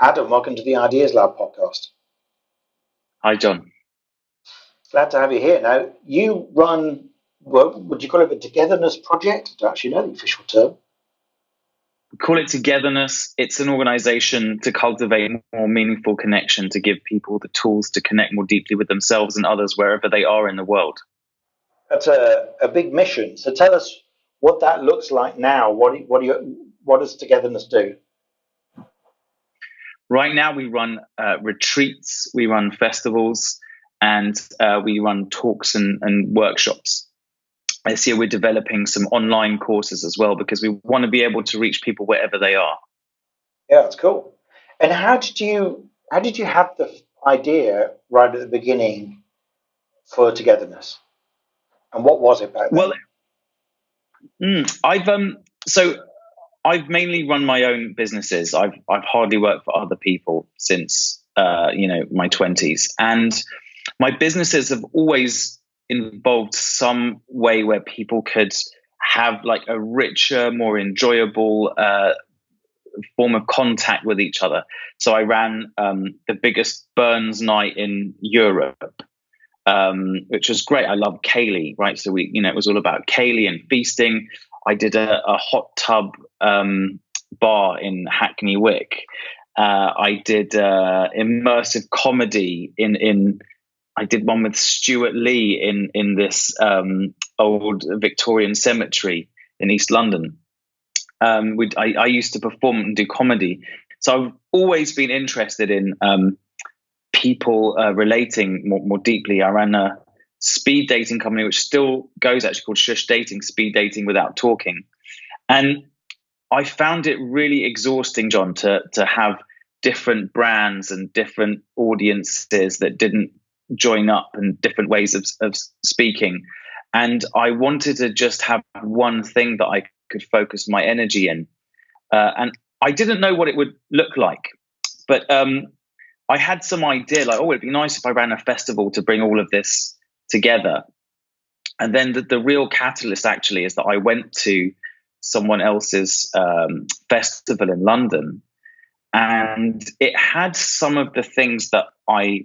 Adam, welcome to the Ideas Lab podcast. Hi, John. Glad to have you here. Now, you run, what would you call it, a togetherness project? I don't actually know the official term. We call it Togetherness. It's an organization to cultivate more meaningful connection, to give people the tools to connect more deeply with themselves and others wherever they are in the world. That's a big mission. So tell us what that looks like now. What does togetherness do? Right now, we run retreats, we run festivals, and we run talks and workshops. This year, we're developing some online courses as well because we want to be able to reach people wherever they are. Yeah, it's cool. And how did you have the idea right at the beginning for togetherness? And what was it back then? Well, I've mainly run my own businesses. I've hardly worked for other people since my 20s, and my businesses have always involved some way where people could have like a richer, more enjoyable form of contact with each other. So I ran the biggest Burns night in Europe, which was great. I love Kaylee, right? So it was all about Kaylee and feasting. I did a hot tub bar in Hackney Wick. I did immersive comedy I did one with Stuart Lee in this old Victorian cemetery in East London. I used to perform and do comedy, so I've always been interested in people relating more deeply. I ran a speed dating company, which still goes, actually, called Shush Dating, speed dating without talking. And I found it really exhausting, John, to have different brands and different audiences that didn't join up and different ways of speaking. And I wanted to just have one thing that I could focus my energy in. And I didn't know what it would look like, but I had some idea like, it'd be nice if I ran a festival to bring all of this together. And then the real catalyst actually is that I went to someone else's festival in London, and it had some of the things that I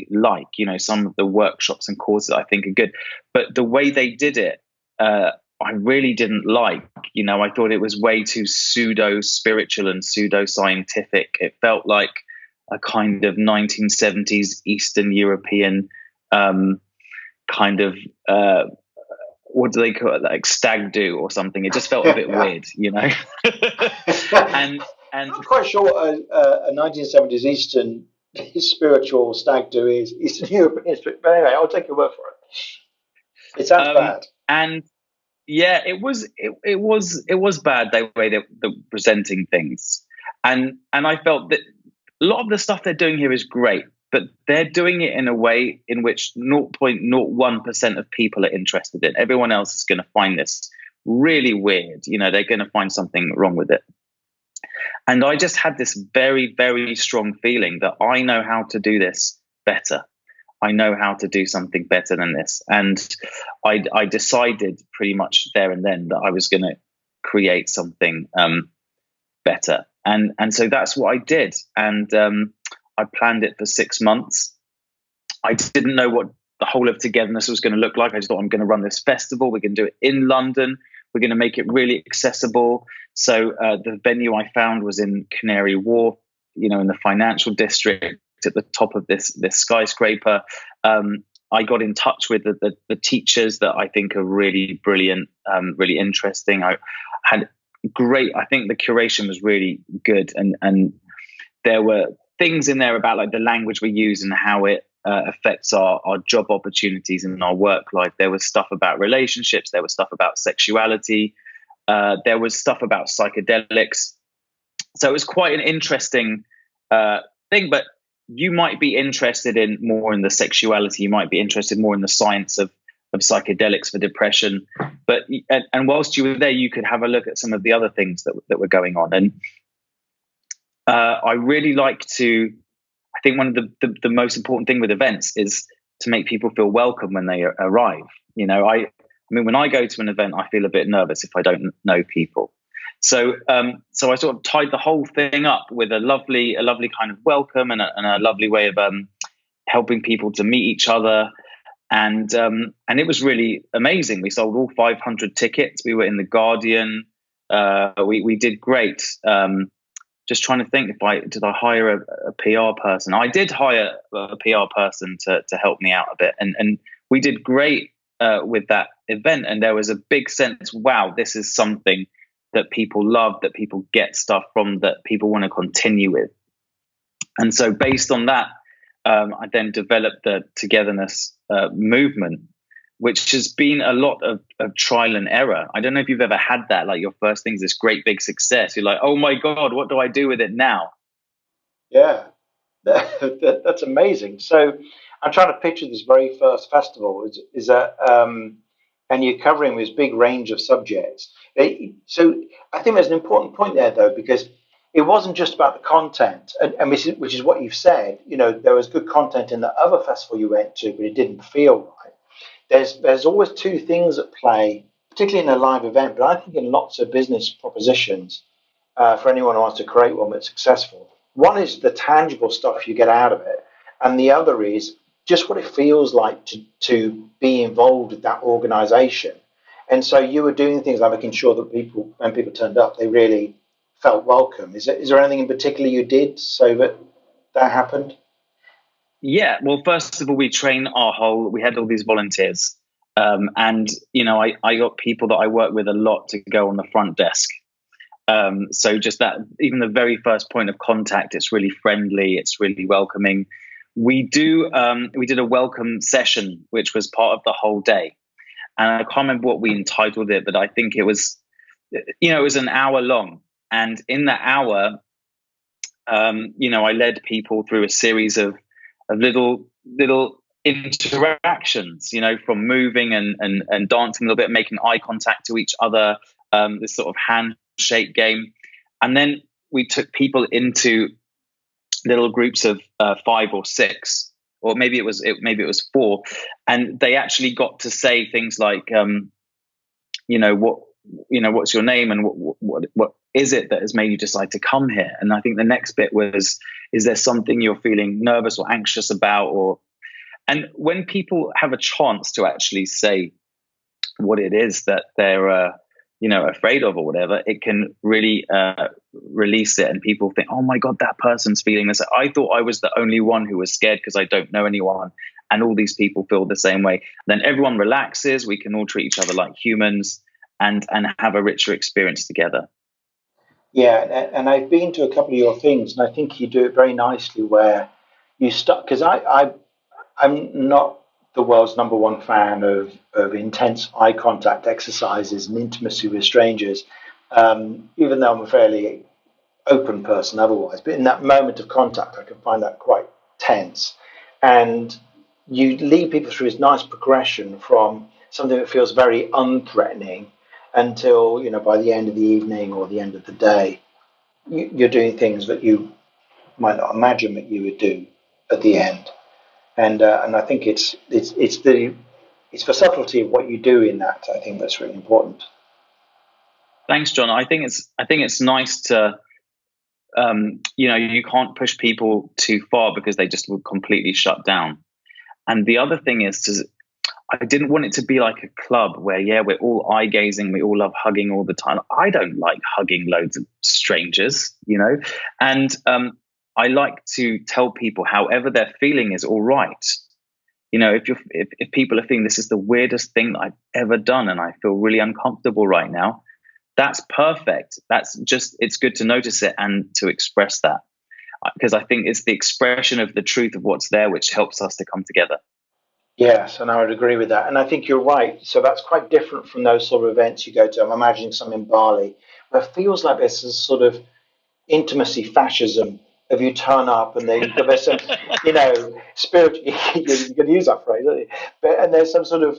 like, some of the workshops and courses I think are good, but the way they did it, I really didn't like. I thought it was way too pseudo spiritual and pseudo scientific. It felt like a kind of 1970s Eastern European kind of what do they call it, like stag do or something. It just felt a bit weird, and I'm not quite sure what a 1970s Eastern spiritual stag do is, Eastern European, but anyway, I'll take your word for it. It sounds bad. And yeah, it was bad the way they're presenting things, and I felt that a lot of the stuff they're doing here is great, but they're doing it in a way in which 0.01% of people are interested in. Everyone else is going to find this really weird. They're going to find something wrong with it. And I just had this very, very strong feeling that I know how to do this better. I know how to do something better than this. And I decided pretty much there and then that I was going to create something better. And so that's what I did. And I planned it for 6 months. I didn't know what the whole of Togetherness was going to look like. I just thought, I'm going to run this festival. We're going to do it in London. We're going to make it really accessible. So the venue I found was in Canary Wharf, in the financial district at the top of this skyscraper. I got in touch with the teachers that I think are really brilliant, really interesting. I had great, I think the curation was really good. And there were things in there about like the language we use and how it affects our job opportunities and our work life. There was stuff about relationships. There was stuff about sexuality. There was stuff about psychedelics. So it was quite an interesting thing, but you might be interested in more in the sexuality. You might be interested more in the science of psychedelics for depression. But and whilst you were there, you could have a look at some of the other things that were going on. And I really like to. I think one of the most important thing with events is to make people feel welcome when they arrive. I mean, when I go to an event, I feel a bit nervous if I don't know people. So I sort of tied the whole thing up with a lovely kind of welcome and a lovely way of helping people to meet each other. And it was really amazing. We sold all 500 tickets. We were in the Guardian. We did great. Just trying to think, did I hire a PR person? I did hire a PR person to help me out a bit, and we did great with that event. And there was a big sense, wow, this is something that people love, that people get stuff from, that people want to continue with. And so based on that, I then developed the Togetherness movement, which has been a lot of trial and error. I don't know if you've ever had that, like your first thing's this great big success. You're like, oh my God, what do I do with it now? Yeah, that's amazing. So I'm trying to picture this very first festival. Is that and you're covering this big range of subjects. So I think there's an important point there, though, because it wasn't just about the content, and which is what you've said. You know, there was good content in the other festival you went to, but it didn't feel right. There's always two things at play, particularly in a live event, but I think in lots of business propositions for anyone who wants to create one that's successful. One is the tangible stuff you get out of it, and the other is just what it feels like to be involved with that organization. And so you were doing things like making sure that people, when people turned up, they really felt welcome. Is there anything in particular you did so that happened? Yeah, well, first of all, we had all these volunteers. And, I got people that I work with a lot to go on the front desk. So just that, even the very first point of contact, it's really friendly, it's really welcoming. We did a welcome session, which was part of the whole day. And I can't remember what we entitled it, but I think it was an hour long. And in that hour, I led people through a series of little interactions, from moving and dancing a little bit, making eye contact to each other, this sort of handshake game. And then we took people into little groups of 5 or 6, or maybe it was 4, and they actually got to say things like, what's your name, and what is it that has made you decide to come here? And I think the next bit was, is there something you're feeling nervous or anxious about? And when people have a chance to actually say what it is that they're afraid of or whatever, it can really release it. And people think, oh my God, that person's feeling this. I thought I was the only one who was scared because I don't know anyone, and all these people feel the same way. Then everyone relaxes, we can all treat each other like humans and have a richer experience together. Yeah, and I've been to a couple of your things, and I think you do it very nicely where you start, because I'm not the world's number one fan of intense eye contact exercises and intimacy with strangers, even though I'm a fairly open person otherwise. But in that moment of contact, I can find that quite tense. And you lead people through this nice progression from something that feels very unthreatening until, by the end of the evening or the end of the day, you're doing things that you might not imagine that you would do at the end. And I think it's the subtlety of what you do in that. I think that's really important. Thanks, John. I think it's nice to, you can't push people too far because they just will completely shut down. And the other thing is, I didn't want it to be like a club where, we're all eye gazing, we all love hugging all the time. I don't like hugging loads of strangers, and I like to tell people however they're feeling is all right. If people are feeling this is the weirdest thing that I've ever done and I feel really uncomfortable right now, that's perfect. It's good to notice it and to express that, because I think it's the expression of the truth of what's there which helps us to come together. Yes, and I would agree with that. And I think you're right. So that's quite different from those sort of events you go to. I'm imagining some in Bali, where it feels like there's this sort of intimacy fascism. If you turn up and there's some, spirit, you can use that phrase, don't you? And there's some sort of,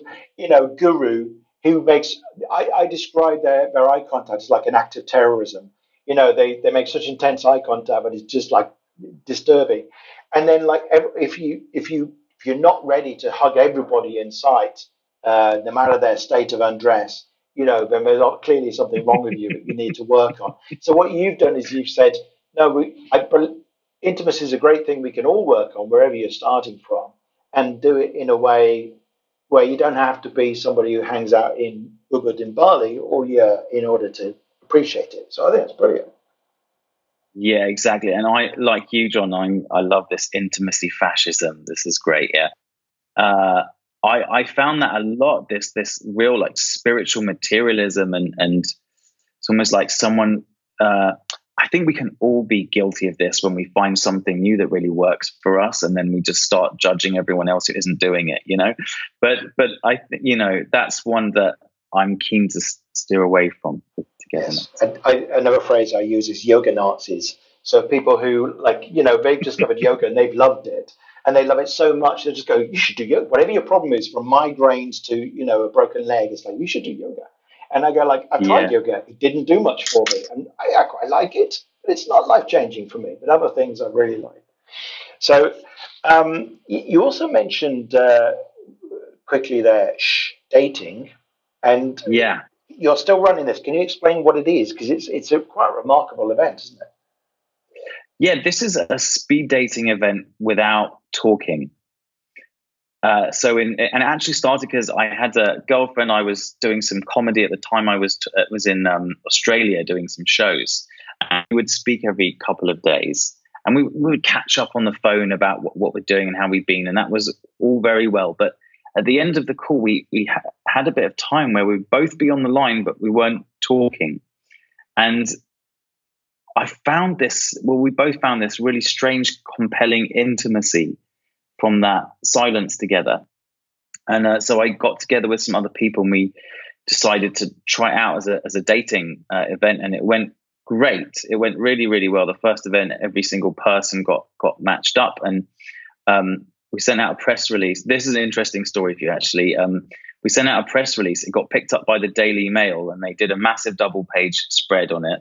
guru who makes, I describe their eye contact as like an act of terrorism. They make such intense eye contact, but it's just like disturbing. And then like, if you're not ready to hug everybody in sight, no matter their state of undress, then there's clearly something wrong with you that you need to work on. So what you've done is you've said, no, intimacy is a great thing we can all work on wherever you're starting from, and do it in a way where you don't have to be somebody who hangs out in Ubud in Bali all year in order to appreciate it. So I think that's brilliant. Yeah, exactly. And I, like you, John, I love this intimacy fascism. This is great. Yeah. Uh, I found that a lot. This real like spiritual materialism, and it's almost like someone. I think we can all be guilty of this when we find something new that really works for us, and then we just start judging everyone else who isn't doing it. But that's one that I'm keen to steer away from. Yes, Togetherness. another phrase I use is yoga Nazis. So people who they've discovered yoga and they've loved it, and they love it so much they just go, you should do yoga. Whatever your problem is, from migraines to a broken leg, it's like you should do yoga. And I go like, I've tried Yeah. yoga, it didn't do much for me, and I quite like it, but it's not life changing for me. But other things I really like. So you also mentioned quickly there dating, and Yeah. you're still running this. Can you explain what it is? Because it's a quite remarkable event, isn't it? Yeah, this is a speed dating event without talking. And it actually started because I had a girlfriend. I was doing some comedy at the time. I was in Australia doing some shows, and we would speak every couple of days, and we would catch up on the phone about what we're doing and how we've been, and that was all very well. But at the end of the call, we had a bit of time where we'd both be on the line, but we weren't talking, and I found this. Well, we both found this really strange, compelling intimacy from that silence together. And so I got together with some other people, and we decided to try it out as a dating event, and it went great. It went really, really well. The first event, every single person got matched up, and we sent out a press release. This is an interesting story for you, actually. We sent out a press release. It got picked up by the Daily Mail, and they did a massive double-page spread on it.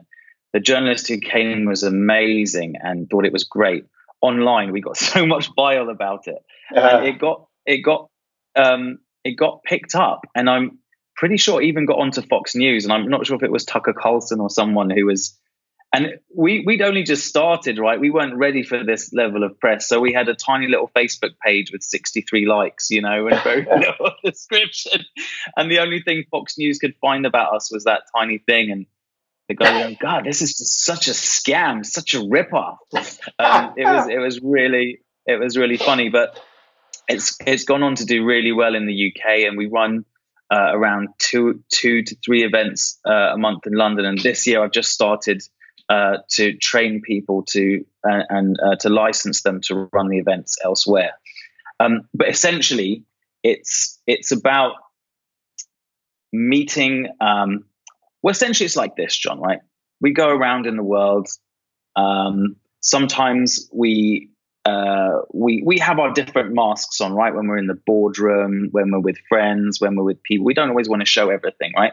The journalist who came was amazing and thought it was great. Online, we got so much bile about it, and Uh, it got picked up, and I'm pretty sure it even got onto Fox News, and I'm not sure if it was Tucker Carlson or someone who was. And we'd only just started, right? We weren't ready for this level of press, so we had a tiny little Facebook page with 63 likes, and very little description. And the only thing Fox News could find about us was that tiny thing, and the guy was going, God, this is just such a scam, such a ripoff. It was really funny, but it's gone on to do really well in the UK, and we run around two to three events a month in London. And this year, I've just started to train people to license them to run the events elsewhere. But essentially, it's about meeting. Well, essentially, it's like this, John. Right? We go around in the world. Sometimes we have our different masks on, right? When we're in the boardroom, when we're with friends, when we're with people, we don't always want to show everything, right?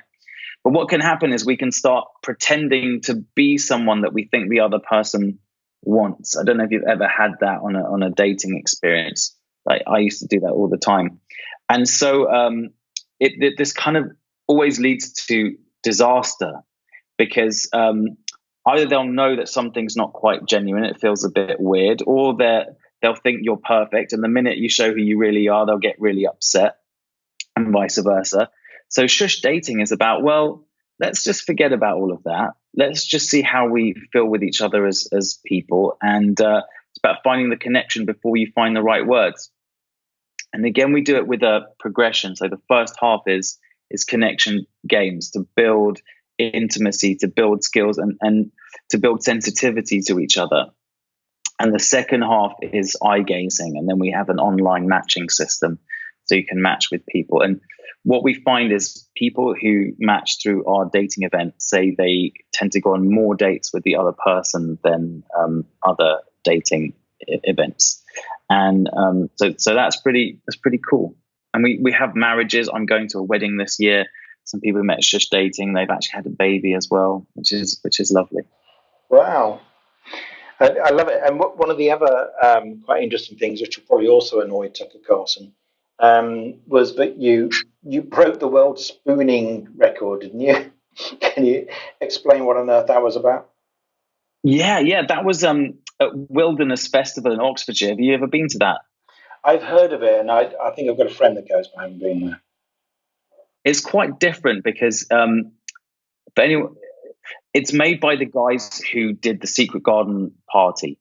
But what can happen is we can start pretending to be someone that we think the other person wants. I don't know if you've ever had that on a dating experience. Like I used to do that all the time, and so this kind of always leads to disaster because either they'll know that something's not quite genuine, it feels a bit weird, or they'll think you're perfect, and the minute you show who you really are, they'll get really upset, and vice versa. So shush dating is about, well, let's just forget about all of that. Let's just see how we feel with each other as people, and it's about finding the connection before you find the right words. And again, we do it with a progression. So the first half is connection games to build intimacy, to build skills, and to build sensitivity to each other. And the second half is eye gazing, and then we have an online matching system, so you can match with people. And what we find is people who match through our dating event say they tend to go on more dates with the other person than other dating events. And so that's pretty cool. And we have marriages. I'm going to a wedding this year. Some people met shush dating. They've actually had a baby as well, which is lovely. wow. I love it. And one of the other quite interesting things, which will probably also annoy Tucker Carlson, was that you broke the world spooning record, didn't you? Can you explain what on earth that was about? Yeah, that was at Wilderness Festival in Oxfordshire. Have you ever been to that? I've heard of it, and I think I've got a friend that goes, but I haven't been there. It's quite different because but anyway, it's made by the guys who did the Secret Garden party,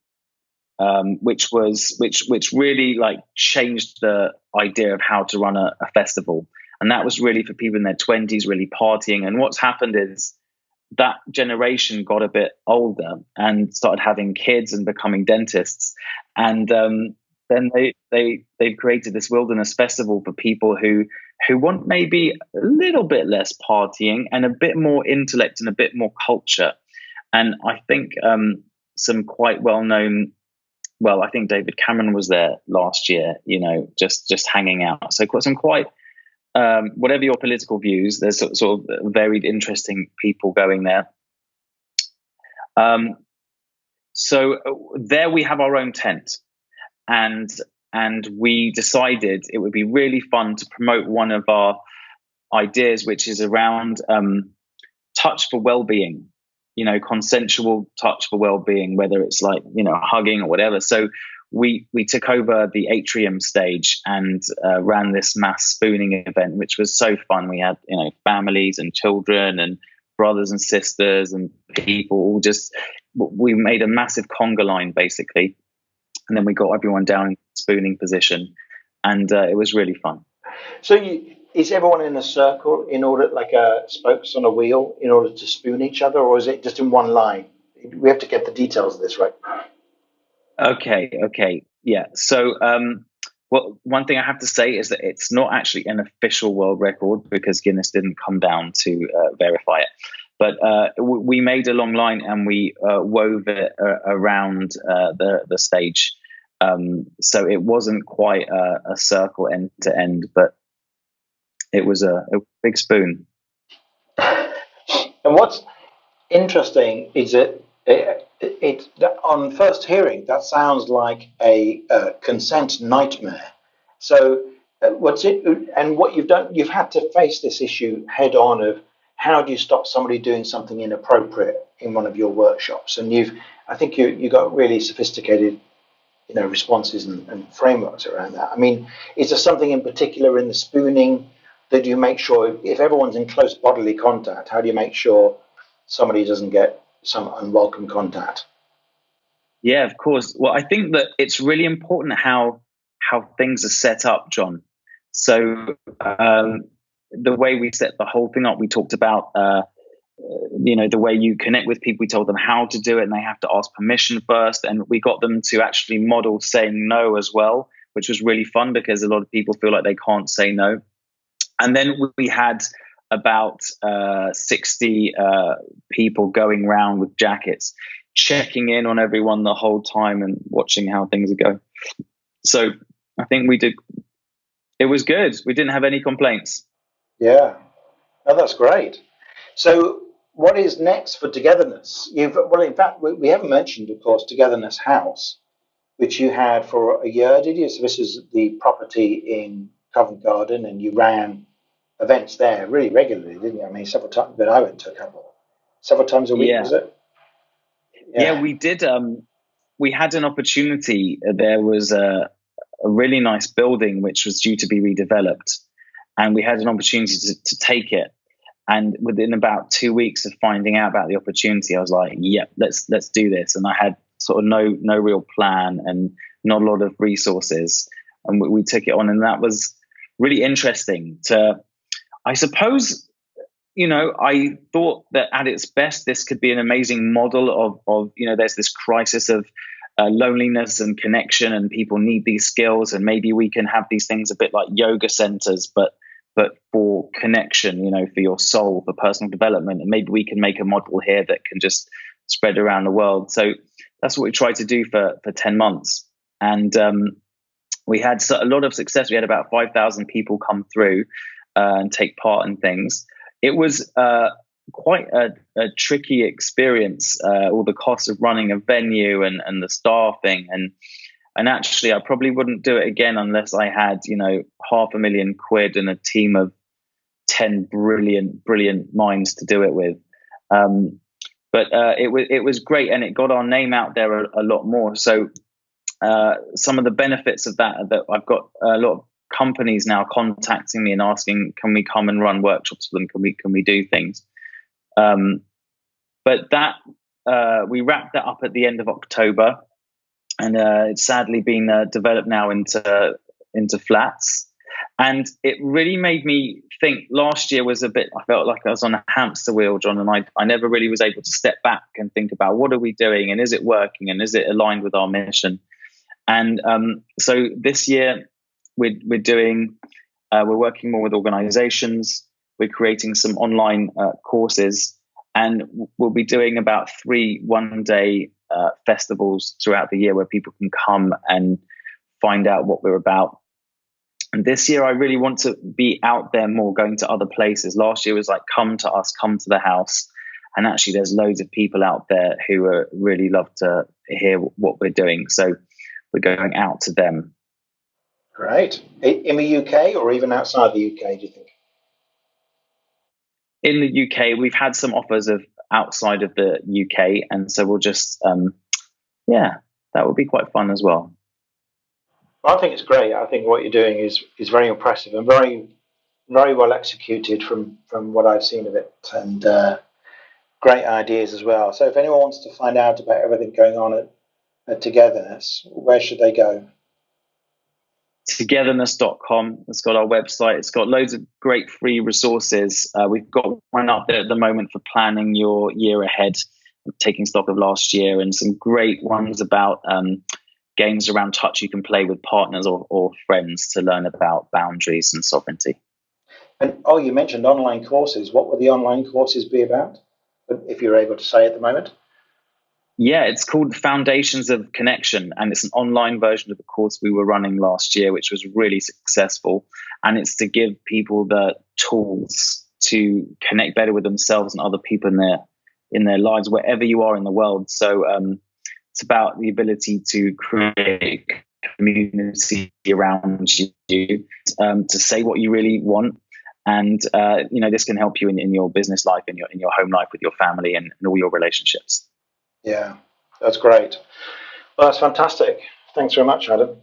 which really like changed the idea of how to run a festival, and that was really for people in their 20s, really partying. And what's happened is that generation got a bit older and started having kids and becoming dentists, and then they've created this wilderness festival for people who want maybe a little bit less partying and a bit more intellect and a bit more culture. And I think some quite well known. Well, I think David Cameron was there last year. Just hanging out. So got some quite whatever your political views, there's sort of varied, interesting people going there. So there we have our own tent, and we decided it would be really fun to promote one of our ideas, which is around touch for well-being. Consensual touch for well-being, whether it's like hugging or whatever. So we took over the atrium stage and ran this mass spooning event, which was so fun. We had families and children and brothers and sisters and people all we made a massive conga line basically, and then we got everyone down in spooning position, and it was really fun. So is everyone in a circle in order, like spokes on a wheel, in order to spoon each other, or is it just in one line? We have to get the details of this, right? Okay, yeah. So, well, one thing I have to say is that it's not actually an official world record because Guinness didn't come down to verify it. But we made a long line and we wove it around the stage. So it wasn't quite a circle end to end, but it was a big spoon. And what's interesting is that on first hearing that sounds like a consent nightmare. So what's it and what you've done? You've had to face this issue head on of how do you stop somebody doing something inappropriate in one of your workshops? And I think you got really sophisticated responses and frameworks around that. I mean, is there something in particular in the spooning that you make sure if everyone's in close bodily contact, how do you make sure somebody doesn't get some unwelcome contact? Yeah, of course. Well, I think that it's really important how things are set up, John. So the way we set the whole thing up, we talked about the way you connect with people. We told them how to do it, and they have to ask permission first. And we got them to actually model saying no as well, which was really fun because a lot of people feel like they can't say no. And then we had about 60 people going around with jackets, checking in on everyone the whole time and watching how things are going. So I think it was good. We didn't have any complaints. Yeah, oh, that's great. So what is next for Togetherness? Well, in fact, we haven't mentioned, of course, Togetherness House, which you had for a year, did you? So this is the property in Covent Garden, and you ran events there really regularly, didn't you? I mean, several times, but I went to a couple, several times a week, Yeah. was it? Yeah, we did. We had an opportunity. There was a really nice building which was due to be redeveloped, and we had an opportunity to take it. And within about 2 weeks of finding out about the opportunity, I was like, "Yep, let's do this." And I had sort of no real plan and not a lot of resources, and we took it on, and that was really interesting. I suppose, I thought that at its best, this could be an amazing model of there's this crisis of loneliness and connection, and people need these skills, and maybe we can have these things a bit like yoga centers, but for connection, for your soul, for personal development, and maybe we can make a model here that can just spread around the world. So that's what we tried to do for 10 months, and we had a lot of success. We had about 5,000 people come through and take part in things. It was quite a tricky experience, all the costs of running a venue and the staffing. And actually, I probably wouldn't do it again unless I had, £500,000 and a team of 10 brilliant minds to do it with. But it was great, and it got our name out there a lot more. So some of the benefits of that are that I've got a lot of companies now contacting me and asking, can we come and run workshops for them? Can we do things? But that we wrapped that up at the end of October, and it's sadly been developed now into flats. And it really made me think. Last year was a bit, I felt like I was on a hamster wheel, John, and I never really was able to step back and think about what are we doing, and is it working, and is it aligned with our mission. And so this year we're working more with organizations. We're creating some online courses, and we'll be doing about 3 one-day festivals throughout the year where people can come and find out what we're about. And this year I really want to be out there more, going to other places. Last year was like, come to us, come to the house. And actually there's loads of people out there who really love to hear what we're doing. So we're going out to them. Great. In the UK or even outside the UK, do you think? In the UK, we've had some offers of outside of the UK. And so we'll just, that would be quite fun as well. I think it's great. I think what you're doing is very impressive and very, very well executed from what I've seen of it, and great ideas as well. So if anyone wants to find out about everything going on at Togetherness, where should they go? Togetherness.com. It's got our website. It's got loads of great free resources. We've got one up there at the moment for planning your year ahead, taking stock of last year, and some great ones about games around touch you can play with partners or friends to learn about boundaries and sovereignty. And you mentioned online courses. What would the online courses be about, if you're able to say at the moment? Yeah, it's called Foundations of Connection, and it's an online version of the course we were running last year, which was really successful. And it's to give people the tools to connect better with themselves and other people in their lives, wherever you are in the world. So it's about the ability to create community around you, to say what you really want. And, this can help you in your business life, in your home life, with your family and all your relationships. Yeah, that's great. Well, that's fantastic. Thanks very much, Adam.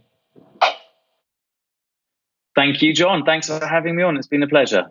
Thank you, John. Thanks for having me on. It's been a pleasure.